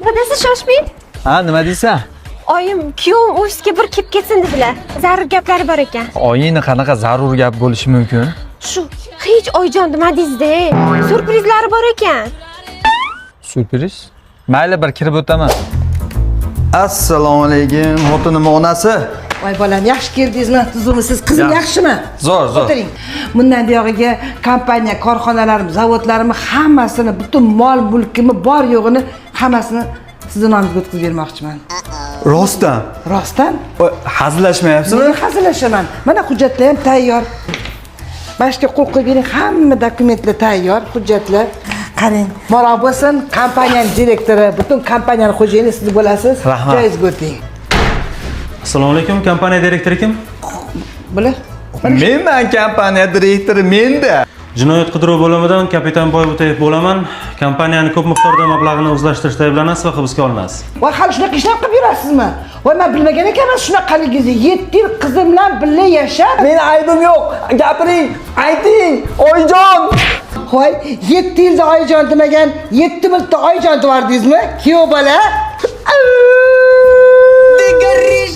Nima deysiz, shoshmang? Ha, nima deysan? Oyim kuyovim ofisga bir kelib ketsin dedilar. Zarur gaplari bor ekan. Oyingni qanaqa zarur gap bo'lishi mumkin? Shu hech oyijon demadingiz-da. Surprizlari bor ekan. Surpriz? Mayli, bir kirib o'taman. Assalomu alaykum, xotinimning onasi. Voy bolam, yaxshi keldingizmi? Tuzumisiz, qizim yaxshimi? Zo'r. O'tiring. Bundan buyog'iga kompaniya, korxonalarim, zavodlarimni hammasini, butun mol mulkimni bor yo'g'ini hammasini sizning nomingizga o'tkazib bermoqchiman. Rostdan. Rostdan? Hazillashmayapsizmi? Men hazillashaman. Mana hujjatlar ham tayyor. Bashga qo'l qo'yib bering, hamma dokumentlar tayyor, hujjatlar. Qarang, ma'lum bo'lsin, kompaniyaning direktori, butun kompaniyaning xo'jayini siz bo'lasiz. Rahmat. Joyingizga o'ting. Assalomu alaykum, kompaniya direktori kim? Bular Menman kompaniya direktori menda. Jinoyat qidiruv bo'limidan kapitan Boybutayev bo'laman. Kompaniyani ko'p miqdorda mablag'ini o'zlashtirishda ayblanasiz va hibsga olinasiz. voy hali shunaqa ishlab qilib yurasizmi? Voy men bilmagan ekanman shunaqaligingizni. 7 yil qizim bilan birga yashab, Meni aybim yo'q. Gapiring, ayting, oyijon. voy 7 yilda oyijon demagan, 7 milta oyijon devardingizmi? Kuyov bola. Digarish,